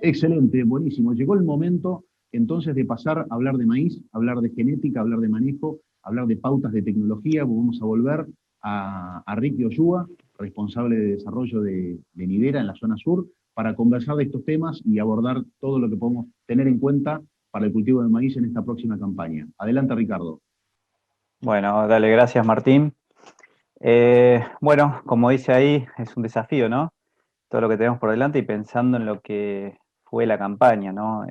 Excelente, buenísimo. Llegó el momento entonces de pasar a hablar de maíz, hablar de genética, hablar de manejo, hablar de pautas de tecnología. Vamos a volver a Ricky Ollúa, responsable de desarrollo de Nidera en la zona sur, para conversar de estos temas y abordar todo lo que podemos tener en cuenta para el cultivo de maíz en esta próxima campaña. Adelante, Ricardo. Bueno, dale, gracias Martín. Bueno, como dice ahí, es un desafío, ¿no? Todo lo que tenemos por delante y pensando en lo que fue la campaña, ¿no?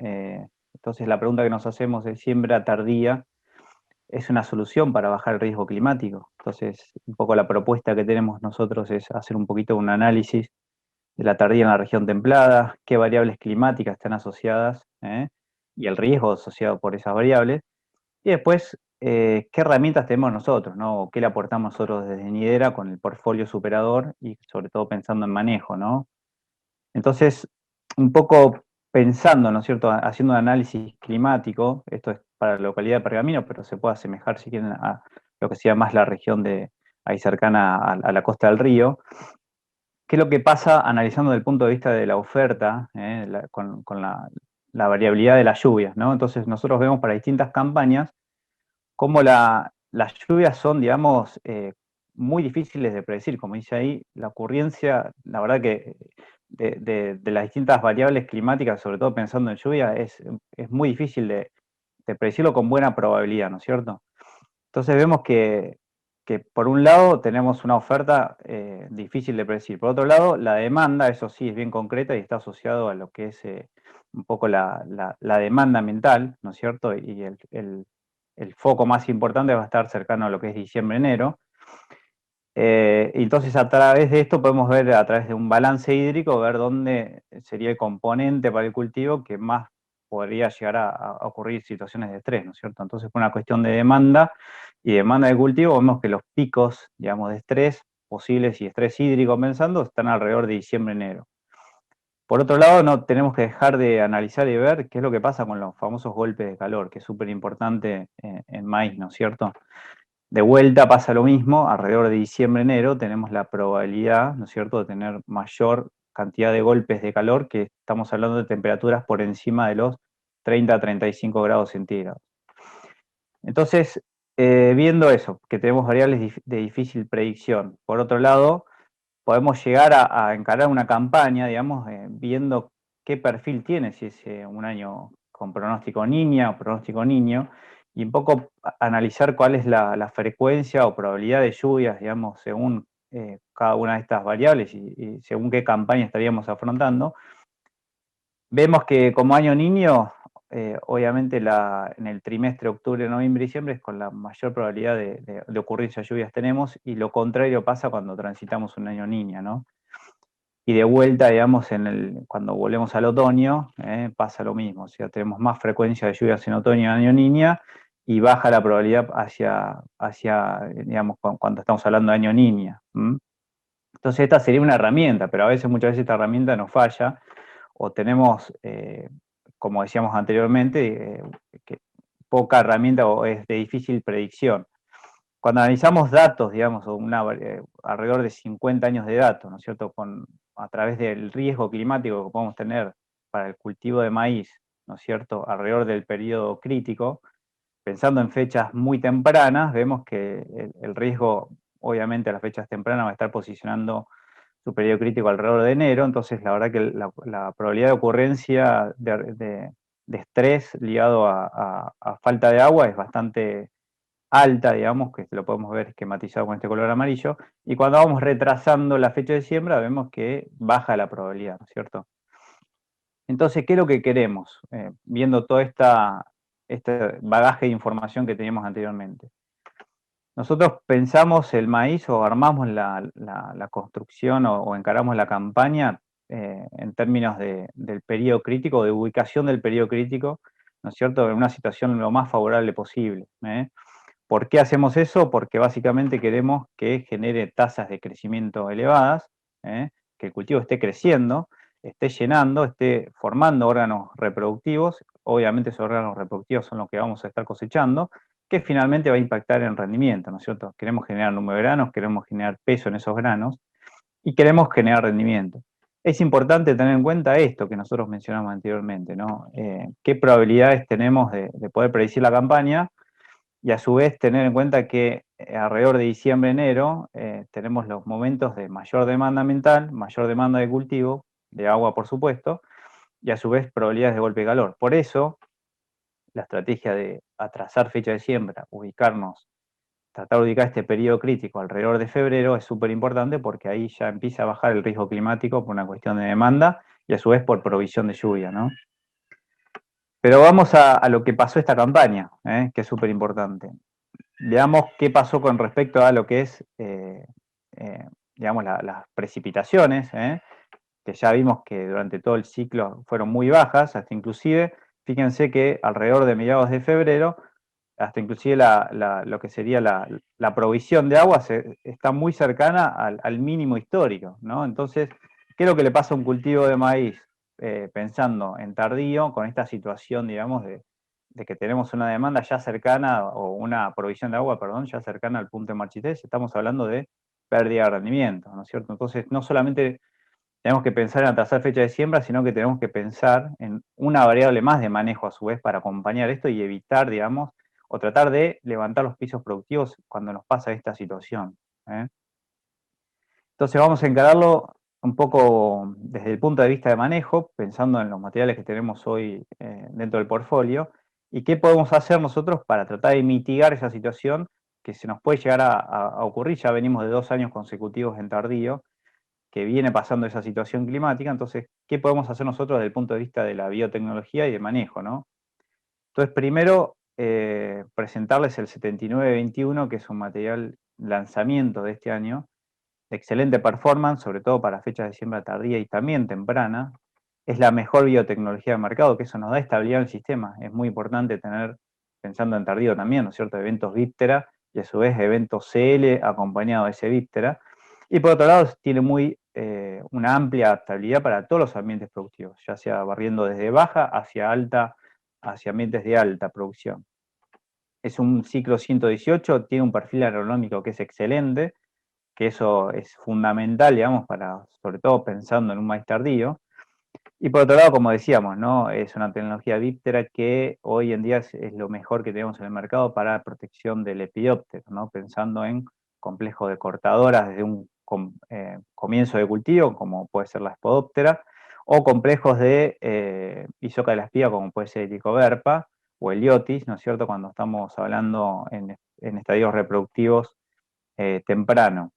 Entonces la pregunta que nos hacemos es, ¿siembra tardía es una solución para bajar el riesgo climático? Entonces, un poco la propuesta que tenemos nosotros es hacer un poquito un análisis de la tardía en la región templada, qué variables climáticas están asociadas, y el riesgo asociado por esas variables. Y después, ¿qué herramientas tenemos nosotros, ¿no? ¿O qué le aportamos nosotros desde Nidera con el portfolio superador y sobre todo pensando en manejo, ¿no? Entonces, un poco pensando, ¿no es cierto?, haciendo un análisis climático, esto es para la localidad de Pergamino, pero se puede asemejar, si quieren, a lo que sea más la región de ahí cercana a la costa del río. ¿Qué es lo que pasa analizando desde el punto de vista de la oferta, con la variabilidad de las lluvias, ¿no? Entonces, nosotros vemos para distintas campañas cómo las lluvias son, digamos, muy difíciles de predecir. Como dice ahí, la ocurrencia, la verdad que de las distintas variables climáticas, sobre todo pensando en lluvia, es muy difícil de predecirlo con buena probabilidad, ¿no es cierto? Entonces vemos que por un lado tenemos una oferta difícil de predecir. Por otro lado, la demanda, eso sí, es bien concreta y está asociado a lo que es un poco la demanda ambiental, ¿no es cierto? Y el foco más importante va a estar cercano a lo que es diciembre-enero. Entonces, a través de esto podemos ver, a través de un balance hídrico, ver dónde sería el componente para el cultivo que más podría llegar a ocurrir situaciones de estrés, ¿no es cierto? Entonces, por una cuestión de demanda y demanda de cultivo, vemos que los picos, digamos, de estrés posibles y estrés hídrico pensando están alrededor de diciembre-enero. Por otro lado, no tenemos que dejar de analizar y ver qué es lo que pasa con los famosos golpes de calor, que es súper importante en maíz, ¿no es cierto? De vuelta pasa lo mismo, alrededor de diciembre-enero tenemos la probabilidad, ¿no es cierto?, de tener mayor cantidad de golpes de calor, que estamos hablando de temperaturas por encima de los 30 a 35 grados centígrados. Entonces, viendo eso, que tenemos variables de difícil predicción, por otro lado, podemos llegar a encarar una campaña, digamos, viendo qué perfil tiene, si es un año con pronóstico niña o pronóstico niño, y un poco analizar cuál es la frecuencia o probabilidad de lluvias, digamos, según cada una de estas variables y según qué campaña estaríamos afrontando. Vemos que como año niño, obviamente en el trimestre octubre, noviembre y diciembre es con la mayor probabilidad de ocurrencia de lluvias tenemos, y lo contrario pasa cuando transitamos un año niña, ¿no? Y de vuelta, digamos, cuando volvemos al otoño, pasa lo mismo, o sea, tenemos más frecuencia de lluvias en otoño y año niña, y baja la probabilidad hacia digamos, cuando estamos hablando de año niña. Entonces esta sería una herramienta, pero a veces, muchas veces esta herramienta nos falla, o tenemos, como decíamos anteriormente, que poca herramienta o es de difícil predicción. Cuando analizamos datos, digamos, o alrededor de 50 años de datos, ¿no es cierto?, a través del riesgo climático que podemos tener para el cultivo de maíz, ¿no es cierto?, alrededor del periodo crítico, pensando en fechas muy tempranas, vemos que el riesgo, obviamente a las fechas tempranas, va a estar posicionando su periodo crítico alrededor de enero. Entonces la verdad que la probabilidad de ocurrencia de estrés ligado a falta de agua es bastante alta, digamos, que lo podemos ver esquematizado con este color amarillo, y cuando vamos retrasando la fecha de siembra vemos que baja la probabilidad, ¿no es cierto? Entonces, ¿qué es lo que queremos? Viendo todo este bagaje de información que teníamos anteriormente. Nosotros pensamos el maíz o armamos la construcción o encaramos la campaña en términos del periodo crítico, de ubicación del periodo crítico, ¿no es cierto?, en una situación lo más favorable posible. ¿Por qué hacemos eso? Porque básicamente queremos que genere tasas de crecimiento elevadas, que el cultivo esté creciendo, esté llenando, esté formando órganos reproductivos. Obviamente esos órganos reproductivos son los que vamos a estar cosechando, que finalmente va a impactar en rendimiento, ¿no es cierto? Queremos generar número de granos, queremos generar peso en esos granos y queremos generar rendimiento. es importante tener en cuenta esto que nosotros mencionamos anteriormente, ¿no? ¿Qué probabilidades tenemos de poder predecir la campaña? Y a su vez tener en cuenta que alrededor de diciembre, enero, tenemos los momentos de mayor demanda ambiental, mayor demanda de cultivo, de agua por supuesto, y a su vez probabilidades de golpe de calor. Por eso, la estrategia de atrasar fecha de siembra, tratar de ubicar este periodo crítico alrededor de febrero es súper importante porque ahí ya empieza a bajar el riesgo climático por una cuestión de demanda y a su vez por provisión de lluvia, ¿no? Pero vamos a lo que pasó esta campaña, que es súper importante. Veamos qué pasó con respecto a lo que es, digamos, las precipitaciones, que ya vimos que durante todo el ciclo fueron muy bajas, hasta inclusive, fíjense que alrededor de mediados de febrero, hasta inclusive lo que sería la provisión de agua está muy cercana al mínimo histórico, ¿no? Entonces, ¿qué es lo que le pasa a un cultivo de maíz? Pensando en tardío, con esta situación, digamos, de que tenemos una demanda ya cercana, o una provisión de agua, perdón, ya cercana al punto de marchitez, estamos hablando de pérdida de rendimiento, ¿no es cierto? Entonces, no solamente tenemos que pensar en atrasar fecha de siembra, sino que tenemos que pensar en una variable más de manejo a su vez para acompañar esto y evitar, digamos, o tratar de levantar los pisos productivos cuando nos pasa esta situación. Entonces vamos a encararlo un poco desde el punto de vista de manejo, pensando en los materiales que tenemos hoy dentro del portfolio, y qué podemos hacer nosotros para tratar de mitigar esa situación que se nos puede llegar a ocurrir. Ya venimos de 2 años consecutivos en tardío, que viene pasando esa situación climática. Entonces, ¿qué podemos hacer nosotros desde el punto de vista de la biotecnología y de manejo, ¿no? Entonces, primero, presentarles el 7921, que es un material lanzamiento de este año, de excelente performance, sobre todo para fechas de siembra tardía y también temprana. Es la mejor biotecnología de mercado, que eso nos da estabilidad en el sistema. Es muy importante tener, pensando en tardío también, ¿no es cierto?, eventos víspera y a su vez eventos CL acompañado de ese víspera. Y por otro lado, tiene una amplia adaptabilidad para todos los ambientes productivos, ya sea barriendo desde baja hacia alta, hacia ambientes de alta producción. Es un ciclo 118, tiene un perfil agronómico que es excelente, que eso es fundamental, digamos, sobre todo pensando en un maíz tardío. Y por otro lado, como decíamos, ¿no? Es una tecnología víptera que hoy en día es lo mejor que tenemos en el mercado para la protección del lepidóptero, ¿no? Pensando en complejos de cortadoras desde un comienzo de cultivo, como puede ser la Spodoptera, o complejos de Isoca de la espiga, como puede ser el Icoverpa o el Iotis, ¿no es cierto?, cuando estamos hablando en estadios reproductivos temprano.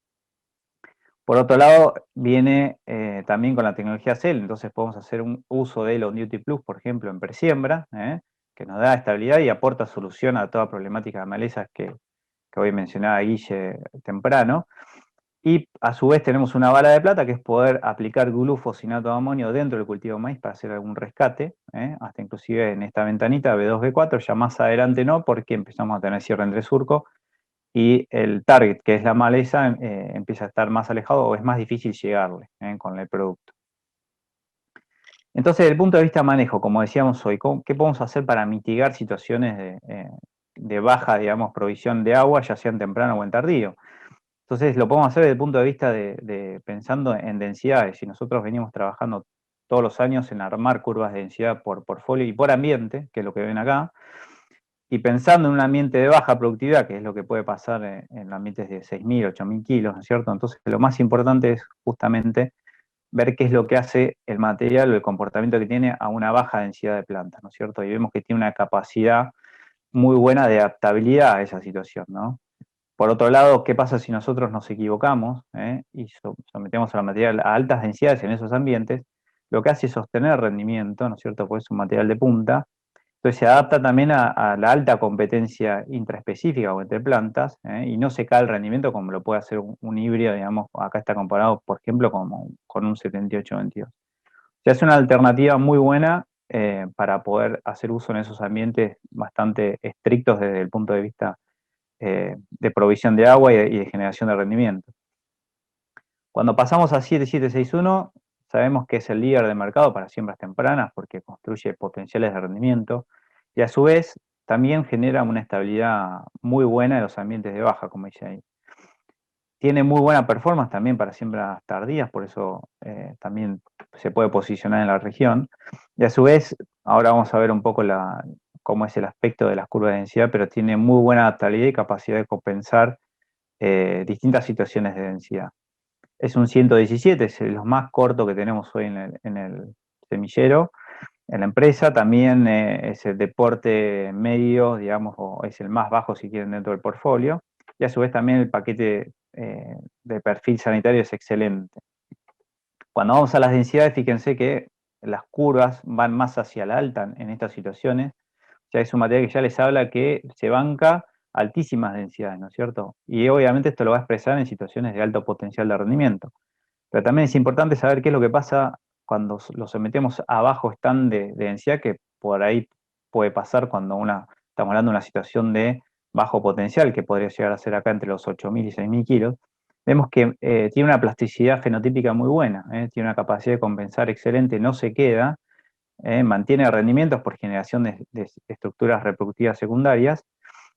Por otro lado, viene también con la tecnología CEL, entonces podemos hacer un uso de On Duty Plus, por ejemplo, en presiembra, que nos da estabilidad y aporta solución a toda problemática de malezas que hoy mencionaba Guille temprano. Y a su vez tenemos una bala de plata, que es poder aplicar glufosinato de amonio dentro del cultivo de maíz para hacer algún rescate, hasta inclusive en esta ventanita B2, B4, ya más adelante no, porque empezamos a tener cierre entre surco, y el target, que es la maleza, empieza a estar más alejado o es más difícil llegarle con el producto. Entonces, desde el punto de vista de manejo, como decíamos hoy, ¿qué podemos hacer para mitigar situaciones de baja, digamos, provisión de agua, ya sea en temprano o en tardío? Entonces, lo podemos hacer desde el punto de vista pensando en densidades. Si nosotros venimos trabajando todos los años en armar curvas de densidad por portfolio y por ambiente, que es lo que ven acá, y pensando en un ambiente de baja productividad, que es lo que puede pasar en ambientes de 6.000, 8.000 kilos, ¿no es cierto? Entonces, lo más importante es justamente ver qué es lo que hace el material o el comportamiento que tiene a una baja densidad de plantas, ¿no es cierto? Y vemos que tiene una capacidad muy buena de adaptabilidad a esa situación, ¿no? Por otro lado, ¿qué pasa si nosotros nos equivocamos y sometemos al material a altas densidades en esos ambientes? Lo que hace es sostener rendimiento, ¿no es cierto? Porque es un material de punta. Entonces se adapta también a la alta competencia intraespecífica o entre plantas, y no se cae el rendimiento como lo puede hacer un híbrido, digamos, acá está comparado, por ejemplo, con un 78-22. O sea, es una alternativa muy buena para poder hacer uso en esos ambientes bastante estrictos desde el punto de vista de provisión de agua y de generación de rendimiento. Cuando pasamos a 7761, sabemos que es el líder de mercado para siembras tempranas porque construye potenciales de rendimiento y a su vez también genera una estabilidad muy buena en los ambientes de baja, como dice ahí. tiene muy buena performance también para siembras tardías, por eso también se puede posicionar en la región. Y a su vez, ahora vamos a ver un poco cómo es el aspecto de las curvas de densidad, pero tiene muy buena adaptabilidad y capacidad de compensar distintas situaciones de densidad. Es un 117, es lo más corto que tenemos hoy en el semillero, en la empresa. También es el deporte medio, digamos, o es el más bajo si quieren dentro del portfolio. Y a su vez también el paquete de perfil sanitario es excelente. Cuando vamos a las densidades, fíjense que las curvas van más hacia la alta en estas situaciones. Ya es un material que ya les habla que se banca altísimas densidades, ¿no es cierto? Y obviamente esto lo va a expresar en situaciones de alto potencial de rendimiento. Pero también es importante saber qué es lo que pasa cuando lo sometemos a bajo stand de densidad, que por ahí puede pasar cuando estamos hablando de una situación de bajo potencial, que podría llegar a ser acá entre los 8.000 y 6.000 kilos. Vemos que tiene una plasticidad fenotípica muy buena, tiene una capacidad de compensar excelente, no se queda, mantiene rendimientos por generación de estructuras reproductivas secundarias,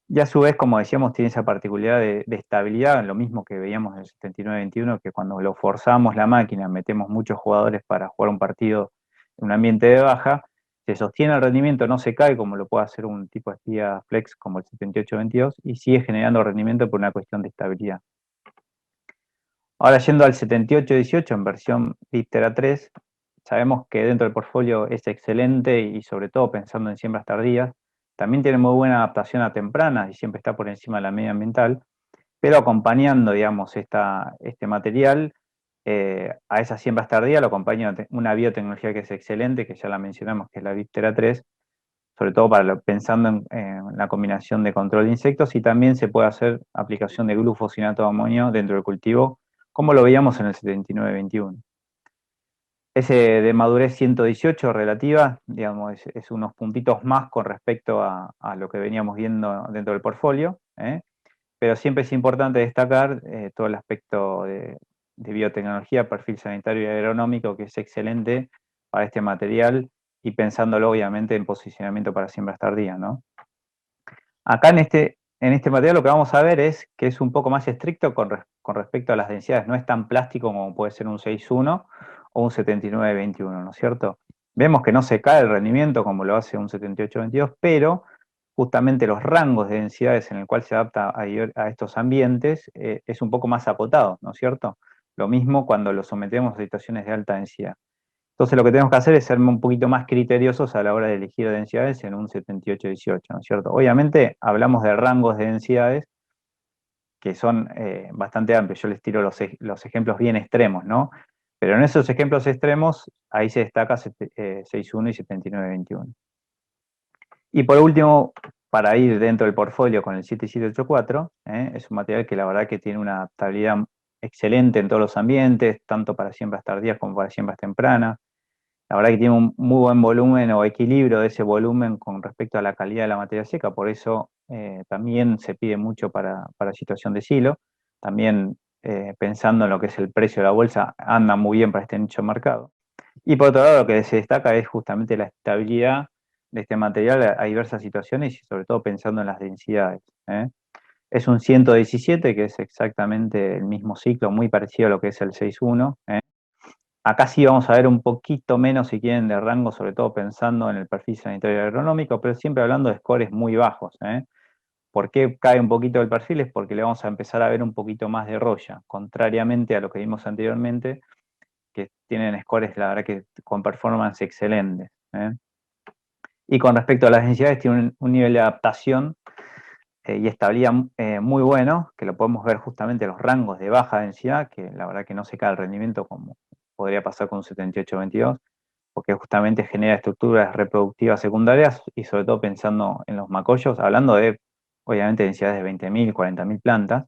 y a su vez, como decíamos, tiene esa particularidad de estabilidad, lo mismo que veíamos en el 79-21, que cuando lo forzamos la máquina, metemos muchos jugadores para jugar un partido en un ambiente de baja, se sostiene el rendimiento, no se cae como lo puede hacer un tipo de espía flex como el 78-22, y sigue generando rendimiento por una cuestión de estabilidad. Ahora, yendo al 78-18 en versión Viptera 3, sabemos que dentro del portfolio es excelente y sobre todo pensando en siembras tardías. También tiene muy buena adaptación a tempranas y siempre está por encima de la media ambiental, pero acompañando, digamos, este material a esas siembras tardías lo acompaña una biotecnología que es excelente, que ya la mencionamos, que es la Viptera 3, sobre todo pensando en la combinación de control de insectos, y también se puede hacer aplicación de glufosinato de amonio dentro del cultivo, como lo veíamos en el 79-21. Ese de madurez 118 relativa, digamos, es unos puntitos más con respecto a lo que veníamos viendo dentro del portfolio, pero siempre es importante destacar todo el aspecto de biotecnología, perfil sanitario y agronómico, que es excelente para este material, y pensándolo obviamente en posicionamiento para siembras tardías, ¿no? Acá en este material lo que vamos a ver es que es un poco más estricto con respecto a las densidades, no es tan plástico como puede ser un 6.1 o un 79-21, ¿no es cierto? Vemos que no se cae el rendimiento como lo hace un 78-22, pero justamente los rangos de densidades en el cual se adapta a estos ambientes es un poco más acotado, ¿no es cierto? Lo mismo cuando lo sometemos a situaciones de alta densidad. Entonces lo que tenemos que hacer es ser un poquito más criteriosos a la hora de elegir densidades en un 78-18, ¿no es cierto? Obviamente hablamos de rangos de densidades que son bastante amplios. Yo les tiro los ejemplos bien extremos, ¿no? Pero en esos ejemplos extremos, ahí se destaca 6.1 y 79-21. Y por último, para ir dentro del portfolio con el 7784, es un material que la verdad que tiene una adaptabilidad excelente en todos los ambientes, tanto para siembras tardías como para siembras tempranas. La verdad que tiene un muy buen volumen o equilibrio de ese volumen con respecto a la calidad de la materia seca, por eso también se pide mucho para situación de silo. También pensando en lo que es el precio de la bolsa, anda muy bien para este nicho de mercado. Y por otro lado, lo que se destaca es justamente la estabilidad de este material a diversas situaciones y sobre todo pensando en las densidades. Es un 117, que es exactamente el mismo ciclo, muy parecido a lo que es el 6.1. Acá sí vamos a ver un poquito menos, si quieren, de rango, sobre todo pensando en el perfil sanitario y agronómico, pero siempre hablando de scores muy bajos. ¿Por qué cae un poquito el perfil? Es porque le vamos a empezar a ver un poquito más de roya, contrariamente a lo que vimos anteriormente, que tienen scores, la verdad, que con performance excelentes. Y con respecto a las densidades, tiene un nivel de adaptación y estabilidad muy bueno, que lo podemos ver justamente en los rangos de baja densidad, que la verdad que no se cae el rendimiento como podría pasar con un 78-22, porque justamente genera estructuras reproductivas secundarias y sobre todo pensando en los macollos, hablando de, obviamente, densidades de 20.000, 40.000 plantas,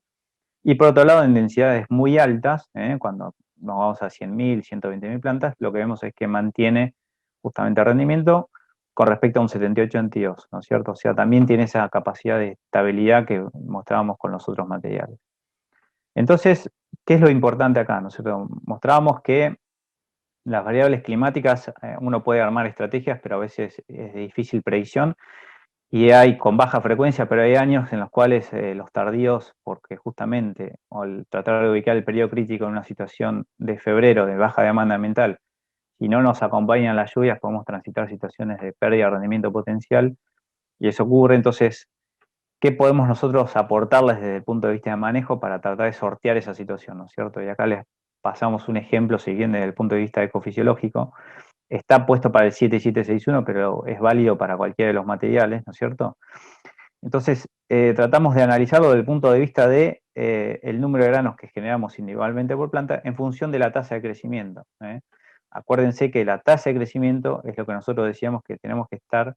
y por otro lado, en densidades muy altas, cuando nos vamos a 100.000, 120.000 plantas, lo que vemos es que mantiene justamente el rendimiento con respecto a un 78-22, ¿no es cierto? O sea, también tiene esa capacidad de estabilidad que mostrábamos con los otros materiales. Entonces, ¿qué es lo importante acá? Nosotros mostrábamos que las variables climáticas, uno puede armar estrategias, pero a veces es de difícil predicción, y hay con baja frecuencia, pero hay años en los cuales los tardíos, porque justamente al tratar de ubicar el periodo crítico en una situación de febrero de baja demanda ambiental, si no nos acompañan las lluvias, podemos transitar situaciones de pérdida de rendimiento potencial, y eso ocurre. Entonces, ¿qué podemos nosotros aportarles desde el punto de vista de manejo para tratar de sortear esa situación, ¿no es cierto? Y acá les pasamos un ejemplo, si bien desde el punto de vista ecofisiológico, está puesto para el 7761, pero es válido para cualquiera de los materiales, ¿no es cierto? Entonces, tratamos de analizarlo desde el punto de vista de el número de granos que generamos individualmente por planta en función de la tasa de crecimiento. Acuérdense que la tasa de crecimiento es lo que nosotros decíamos que tenemos que estar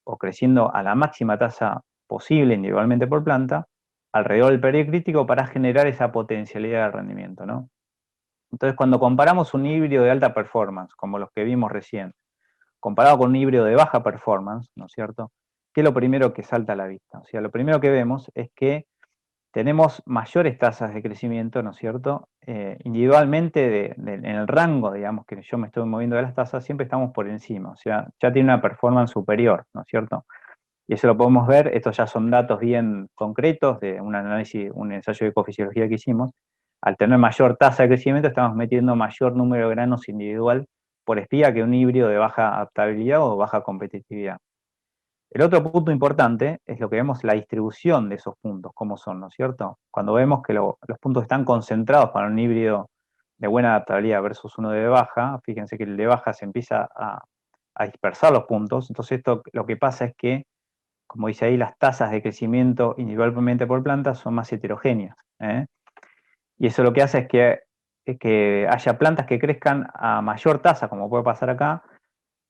o creciendo a la máxima tasa posible individualmente por planta, alrededor del periodo crítico para generar esa potencialidad de rendimiento, ¿no? Entonces, cuando comparamos un híbrido de alta performance, como los que vimos recién, comparado con un híbrido de baja performance, ¿no es cierto? ¿Qué es lo primero que salta a la vista? O sea, lo primero que vemos es que tenemos mayores tasas de crecimiento, ¿no es cierto? Individualmente en el rango, digamos, que yo me estoy moviendo de las tasas, siempre estamos por encima, o sea, ya tiene una performance superior, ¿no es cierto? Y eso lo podemos ver, estos ya son datos bien concretos de un análisis, un ensayo de ecofisiología que hicimos. Al tener mayor tasa de crecimiento, estamos metiendo mayor número de granos individual por espiga que un híbrido de baja adaptabilidad o baja competitividad. El otro punto importante es lo que vemos, la distribución de esos puntos, cómo son, ¿no es cierto? Cuando vemos que los puntos están concentrados para un híbrido de buena adaptabilidad versus uno de baja, fíjense que el de baja se empieza a dispersar los puntos, entonces esto lo que pasa es que, como dice ahí, las tasas de crecimiento individualmente por planta son más heterogéneas, ¿eh? Y eso lo que hace es que haya plantas que crezcan a mayor tasa, como puede pasar acá,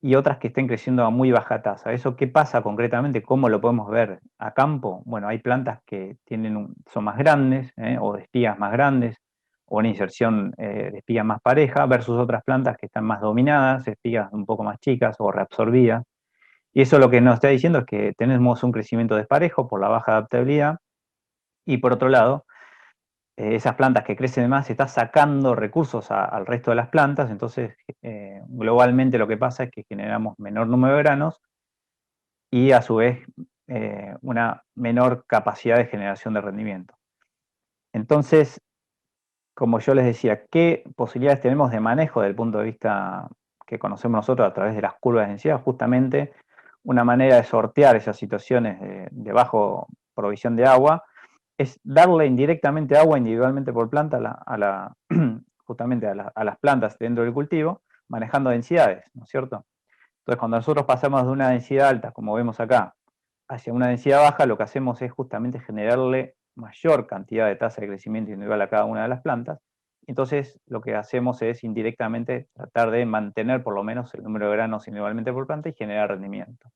y otras que estén creciendo a muy baja tasa. ¿Eso qué pasa concretamente? ¿Cómo lo podemos ver a campo? Bueno, hay plantas que son más grandes, o de espigas más grandes, o una inserción de espiga más pareja, versus otras plantas que están más dominadas, espigas un poco más chicas o reabsorbidas. Y eso lo que nos está diciendo es que tenemos un crecimiento desparejo por la baja adaptabilidad, y por otro lado, esas plantas que crecen más, se está sacando recursos al resto de las plantas, entonces globalmente lo que pasa es que generamos menor número de granos y a su vez una menor capacidad de generación de rendimiento. Entonces, como yo les decía, ¿qué posibilidades tenemos de manejo desde el punto de vista que conocemos nosotros a través de las curvas de densidad? Justamente una manera de sortear esas situaciones de bajo provisión de agua es darle indirectamente agua individualmente por planta justamente a las plantas dentro del cultivo, manejando densidades, ¿no es cierto? Entonces, cuando nosotros pasamos de una densidad alta, como vemos acá, hacia una densidad baja, lo que hacemos es justamente generarle mayor cantidad de tasa de crecimiento individual a cada una de las plantas. Entonces, lo que hacemos es indirectamente tratar de mantener por lo menos el número de granos individualmente por planta y generar rendimiento.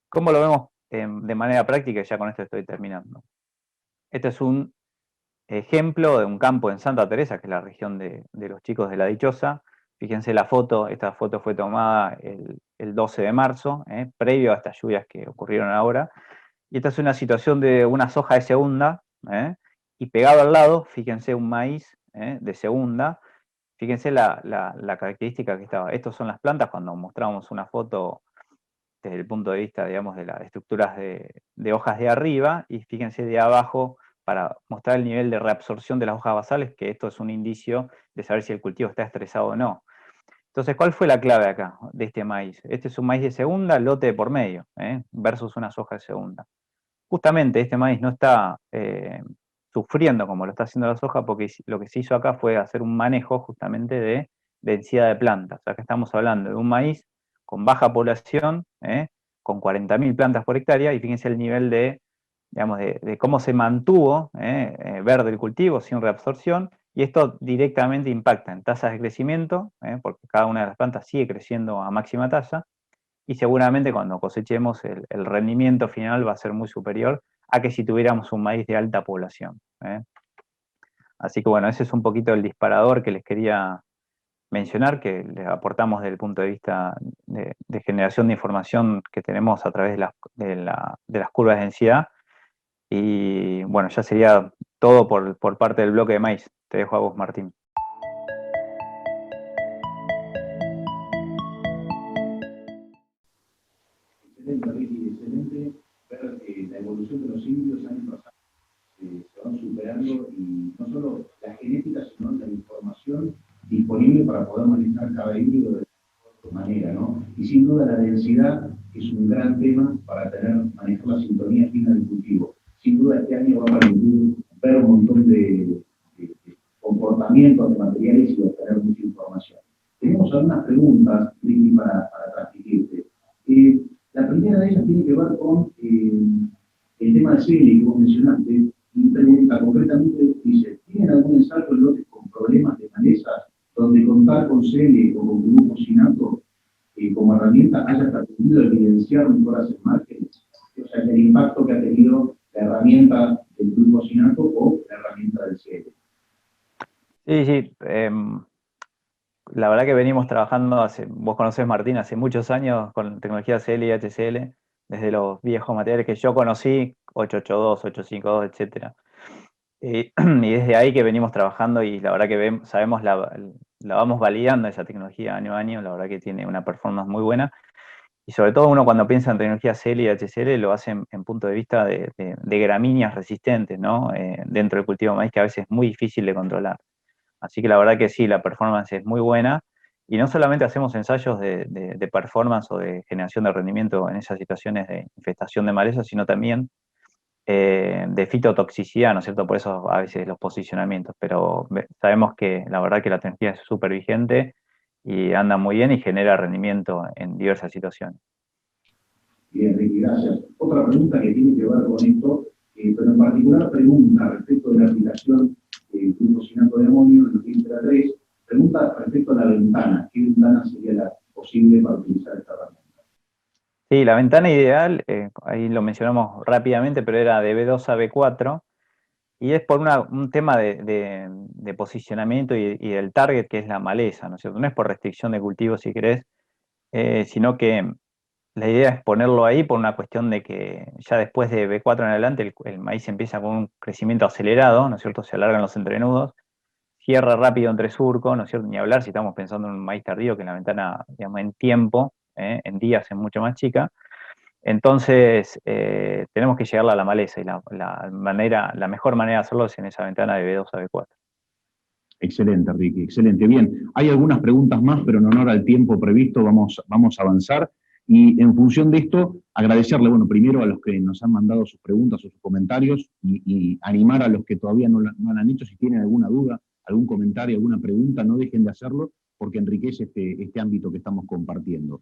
¿Cómo lo vemos de manera práctica? Ya con esto estoy terminando. Este es un ejemplo de un campo en Santa Teresa, que es la región de los Chicos de la Dichosa. Fíjense la foto, esta foto fue tomada el 12 de marzo, previo a estas lluvias que ocurrieron ahora. Y esta es una situación de una soja de segunda, y pegado al lado, fíjense un maíz de segunda. Fíjense la característica que estaba. Estas son las plantas cuando mostramos una foto desde el punto de vista, digamos, de las estructuras de hojas de arriba, y fíjense de abajo para mostrar el nivel de reabsorción de las hojas basales, que esto es un indicio de saber si el cultivo está estresado o no. Entonces, ¿cuál fue la clave acá de este maíz? Este es un maíz de segunda, lote de por medio, versus una soja de segunda. Justamente este maíz no está sufriendo como lo está haciendo la soja, porque lo que se hizo acá fue hacer un manejo justamente de densidad de plantas. Acá estamos hablando de un maíz con baja población, con 40.000 plantas por hectárea, y fíjense el nivel digamos, de cómo se mantuvo verde el cultivo sin reabsorción, y esto directamente impacta en tasas de crecimiento, porque cada una de las plantas sigue creciendo a máxima tasa, y seguramente cuando cosechemos el rendimiento final va a ser muy superior a que si tuviéramos un maíz de alta población. Así que bueno, ese es un poquito el disparador que les quería mencionar, que les aportamos desde el punto de vista de generación de información que tenemos a través de las curvas de densidad. Y bueno, ya sería todo por parte del bloque de maíz. Te dejo a vos, Martín. Excelente, Ricky, excelente la evolución de los híbridos año tras año se van superando, y no solo la genética, sino la información disponible para poder manejar cada híbrido de mejor manera, ¿no? Y sin duda la densidad es un gran tema para manejar la sintonía fina del cultivo. Sin duda este año va a permitir ver un montón de comportamientos de materiales y obtener mucha información. Tenemos algunas preguntas, Ricky, para transmitirte. La primera de ellas tiene que ver con el tema de CL que vos mencionaste, y pregunta concretamente, dice, ¿tienen algún ensayo en lotes con problemas de malezas donde contar con CL o con glucosinato como herramienta haya permitido evidenciar mejoras en márgenes? O sea, el impacto que ha tenido la herramienta del glucosinato o la herramienta del CL. Sí, sí. La verdad que venimos trabajando, vos conocés, Martín, hace muchos años con tecnología CL y HCL, desde los viejos materiales que yo conocí, 882, 852, etc. Y desde ahí que venimos trabajando, y la verdad que sabemos, la vamos validando esa tecnología año a año. La verdad que tiene una performance muy buena. Y sobre todo uno cuando piensa en tecnología CL y HCL lo hace en punto de vista de gramíneas resistentes, ¿no? Dentro del cultivo de maíz, que a veces es muy difícil de controlar. Así que la verdad que sí, la performance es muy buena. Y no solamente hacemos ensayos de performance o de generación de rendimiento en esas situaciones de infestación de malezas, sino también de fitotoxicidad, ¿no es cierto? Por eso a veces los posicionamientos. Pero sabemos que la verdad que la tecnología es súper vigente y anda muy bien y genera rendimiento en diversas situaciones. Bien, Ricky, gracias. Otra pregunta que tiene que ver con esto, pero en particular pregunta respecto de la aplicación del glucosinato de amonio en los Intera 3, pregunta respecto a la ventana. ¿Qué ventana sería la posible para utilizar esta herramienta? Sí, la ventana ideal, ahí lo mencionamos rápidamente, pero era de B2 a B4, y es por un tema de posicionamiento y del target, que es la maleza, ¿no es cierto? No es por restricción de cultivo, si querés, sino que la idea es ponerlo ahí por una cuestión de que ya después de B4 en adelante el maíz empieza con un crecimiento acelerado, ¿no es cierto? Se alargan los entrenudos, cierra rápido entre surcos, ¿no es cierto? Ni hablar si estamos pensando en un maíz tardío, que la ventana, digamos, en tiempo, en días es mucho más chica. Entonces, tenemos que llegarla a la maleza, y la mejor manera de hacerlo es en esa ventana de B2 a B4. Excelente, Ricky, excelente. Bien, hay algunas preguntas más, pero en honor al tiempo previsto vamos a avanzar. Y en función de esto, agradecerle, bueno, primero a los que nos han mandado sus preguntas o sus comentarios, y animar a los que todavía no lo han hecho. Si tienen alguna duda, algún comentario, alguna pregunta, no dejen de hacerlo, porque enriquece este ámbito que estamos compartiendo.